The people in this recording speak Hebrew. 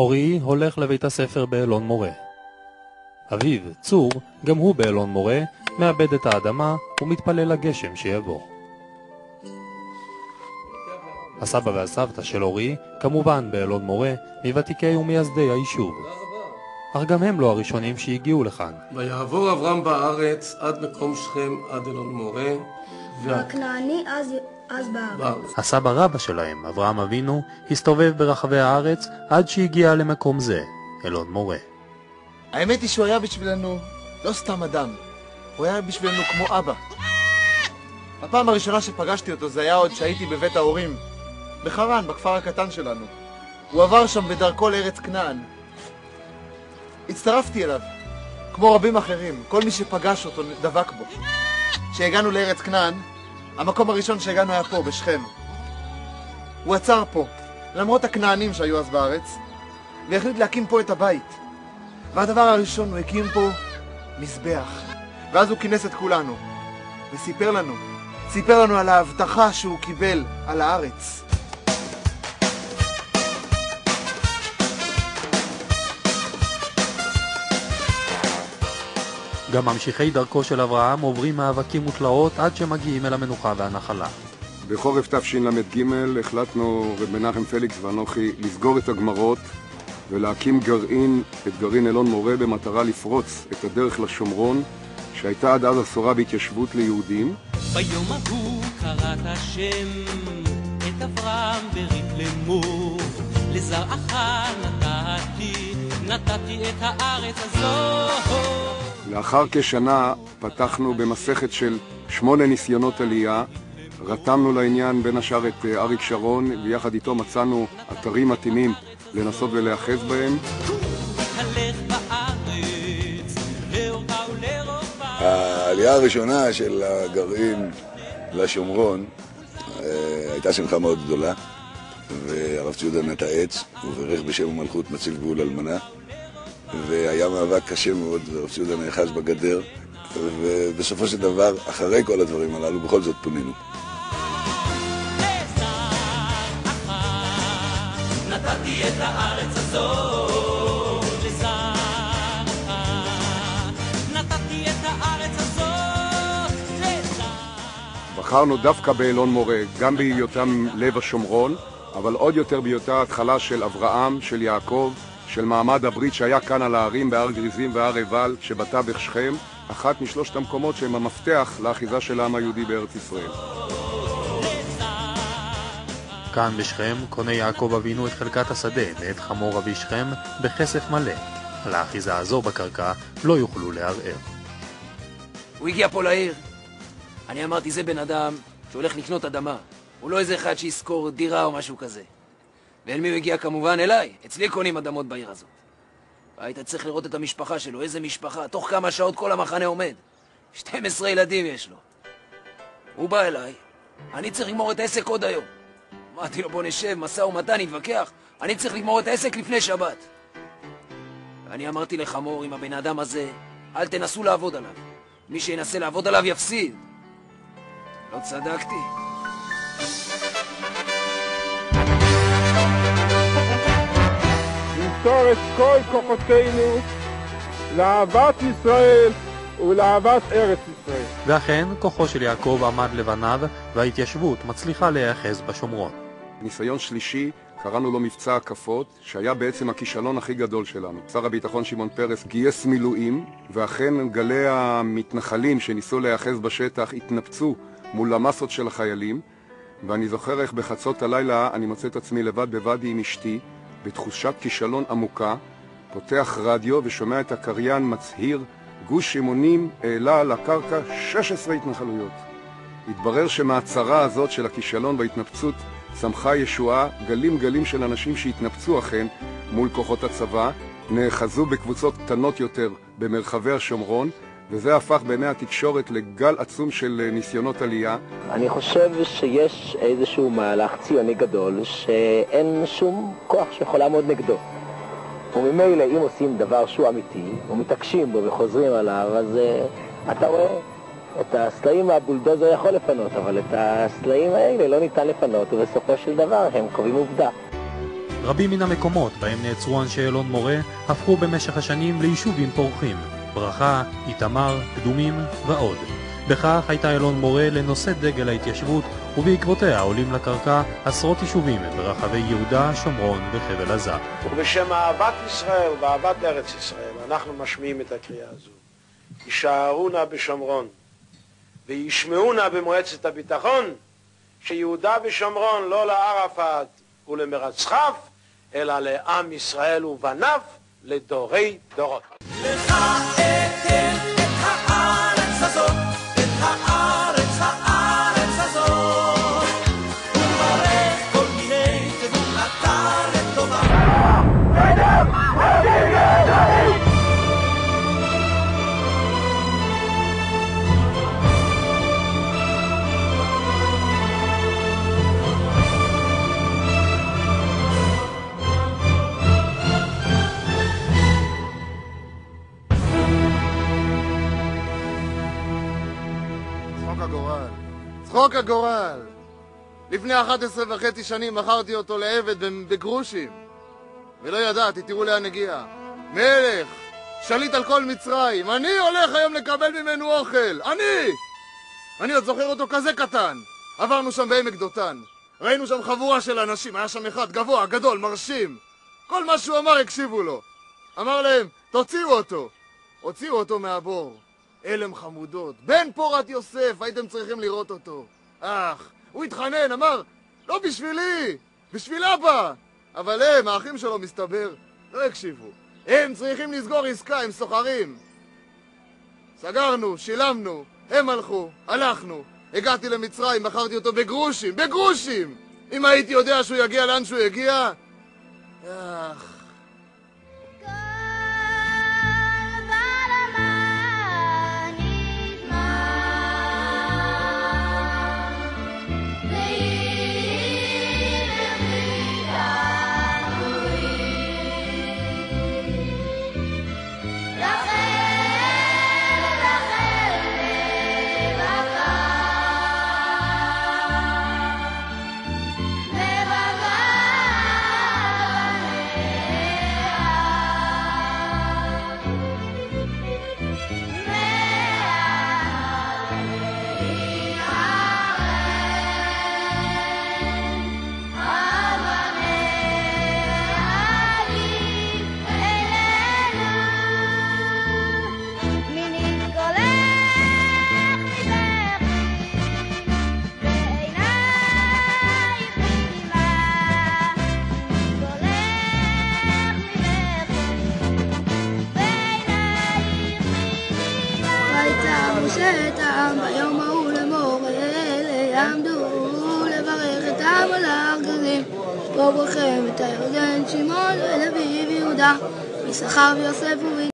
אורי הולך לבית הספר באלון מורה. אביו, צור, גם הוא באלון מורה, מאבד את האדמה ומתפלל לגשם שיבוא. הסבא והסבתא של אורי, כמובן באלון מורה, מוותיקי ומייסדי היישוב. אך גם הם לא הראשונים שהגיעו לכאן. ויעבור אברהם בארץ עד מקום שכם עד אלון מורה. והכנעני אז בארץ. הסבא רבא שלהם, אברהם אבינו, הסתובב ברחבי הארץ עד שהגיע למקום זה, אלון מורה. האמת היא שהוא היה בשבילנו לא סתם אדם, הוא היה בשבילנו כמו אבא. הפעם הראשונה שפגשתי אותו זה היה עוד שהייתי בבית ההורים, בחרן, בכפר הקטן שלנו. הוא עבר שם בדרכו לארץ כנען. הצטרפתי אליו, כמו רבים אחרים, כל מי שפגש אותו דבק בו. כשהגענו לארץ כנען, המקום הראשון שהגענו היה פה, בשכם. הוא עצר פה, למרות הכנענים שהיו אז בארץ, והחליט להקים פה את הבית. והדבר הראשון, הוא הקים פה מזבח. ואז הוא כינס את כולנו, וסיפר לנו על ההבטחה שהוא קיבל על הארץ. גם ממשיכי דרכו של אברהם עוברים מאבקים ותלאות עד שמגיעים אל המנוחה והנחלה. בחורף תשל"ג החלטנו, רב מנחם פליקס ואנוכי, לסגור את הגמרות ולהקים את גרעין אלון מורה במטרה לפרוץ את הדרך לשומרון, שהייתה עד אז אסורה בהתיישבות ליהודים. ביום ההוא קראת השם את אברהם ברית לאמור, לזרעך נתתי את הארץ הזאת. לאחר כשנה פתחנו במסכת של 8 ניסיונות עלייה, רתמנו לעניין בין השאר את אריק שרון, ויחד איתו מצאנו אתרים מתאימים לנסות ולהאחז בהם. העלייה הראשונה של הגרעין לשומרון הייתה שמחה מאוד גדולה, והרב ציודה נטע עץ, הוא ברך בשם המלכות מציל גבול אלמנה, והיה מאבק קשה מאוד, והרב ציודה נאחז בגדר, ובסופו של דבר, אחרי כל הדברים הללו, בכל זאת פונינו. נתתי את הארץ הזאת לזרעך, נתתי את הארץ הזאת לזרעך. בחרנו דווקא באלון מורה, גם בהיותם לב השומרון, אבל עוד יותר בהיותה התחלה של אברהם, של יעקב, של מעמד הברית שהיה כאן על הערים בהר גריזים והר עיבל שבתווך שכם, אחת משלושת המקומות שהם המפתח לאחיזה של העם היהודי בארץ ישראל. כאן בשכם קונה יעקב אבינו את חלקת השדה ואת חמור אבי שכם בכסף מלא. על האחיזה הזו בקרקע לא יוכלו לערער. הוא הגיע פה לעיר. אני אמרתי, זה בן אדם שהולך לקנות אדמה. הוא לא איזה אחד שיזכור דירה או משהו כזה. ואל מי הוא הגיע? כמובן אליי. אצלי קונים אדמות בעיר הזאת. היית צריך לראות את המשפחה שלו. איזה משפחה. תוך כמה שעות כל המחנה עומד. 12 ילדים יש לו. הוא בא אליי. אני צריך לגמור את העסק עוד היום. אמרתי לו, בוא נשב, מסע ומתן, נתווכח. אני צריך לגמור את העסק לפני שבת. ואני אמרתי לחמור, עם הבן אדם הזה, אל תנסו לעבוד עליו. מי שינסה לעבוד עליו יפסיד. לא צדקתי. נמסור את כל כוחותינו לאהבת ישראל ולאהבת ארץ ישראל. ואכן, כוחו של יעקב עמד לבניו, וההתיישבות מצליחה להיאחז בשומרון. ניסיון שלישי, קראנו לו מבצע הקפות, שהיה בעצם הכישלון הכי גדול שלנו. שר הביטחון שמעון פרס גייס מילואים, ואכן גלי המתנחלים שניסו להיאחז בשטח התנפצו מול המסות של החיילים, ואני זוכר איך בחצות הלילה אני מוצא את עצמי לבד בוואדי עם אשתי, בתחושת כישלון עמוקה, פותח רדיו ושומע את הקריין מצהיר, גוש אימונים העלה על הקרקע 16 התנחלויות. התברר שמהצרה הזאת של הכישלון וההתנפצות צמחה ישועה, גלים של אנשים שהתנפצו אכן מול כוחות הצבא, נאחזו בקבוצות קטנות יותר במרחבי השומרון, וזה הפך בעיני התקשורת לגל עצום של ניסיונות עלייה. אני חושב שיש איזשהו מהלך ציוני גדול שאין שום כוח שיכול לעמוד נגדו. וממילא אם עושים דבר שהוא אמיתי ומתעקשים בו וחוזרים עליו, אז אתה רואה את הסלעים והבולדוזר יכול לפנות, אבל את הסלעים האלה לא ניתן לפנות, ובסופו של דבר הם קובעים עובדה. רבים מן המקומות בהם נעצרו אנשי אלון מורה הפכו במשך השנים ליישובים פורחים, ברכה, איתמר, קדומים ועוד. בכך הייתה אלון מורה לנושא דגל ההתיישבות, ובעקבותיה עולים לקרקע עשרות יישובים ברחבי יהודה, שומרון וחבל עזה. ובשם אהבת ישראל ואהבת ארץ ישראל אנחנו משמיעים את הקריאה הזו. יישארו נא בשומרון וישמעו נא במועצת הביטחון שיהודה ושומרון לא לערפאת ולמרצחיו אלא לעם ישראל ובניו לדורי דורות. לך אתן את הארץ הזאת, את הארץ הזאת, וברך כל מיני תבואתה לטובה. צחוק הגורל. לפני 11.5 שנים מכרתי אותו לעבד בגרושים ולא ידעתי, תראו לאן הגיע. מלך, שליט על כל מצרים, אני הולך היום לקבל ממנו אוכל, אני עוד זוכר אותו כזה קטן. עברנו שם בעמק דותן, ראינו שם חבורה של אנשים, היה שם אחד גבוה, גדול, מרשים. כל מה שהוא אמר הקשיבו לו. אמר להם, תוציאו אותו. הוציאו אותו מהבור. אלם חמודות, בן פורת יוסף, הייתם צריכים לראות אותו. הוא התחנן, אמר, לא בשבילי, בשביל אבא. אבל הם, האחים שלו מסתבר, לא הקשיבו. הם צריכים לסגור עסקה, הם סוחרים. סגרנו, שילמנו, הם הלכו, הלכנו. הגעתי למצרים, מכרתי אותו בגרושים. אם הייתי יודע שהוא יגיע לאן שהוא יגיע, ביום ההוא למורה אלה עמדו לברך את העם על הארגזים. בואו ברכם את הירדן, שמעון ולוי ויהודה, יששכר ויוסף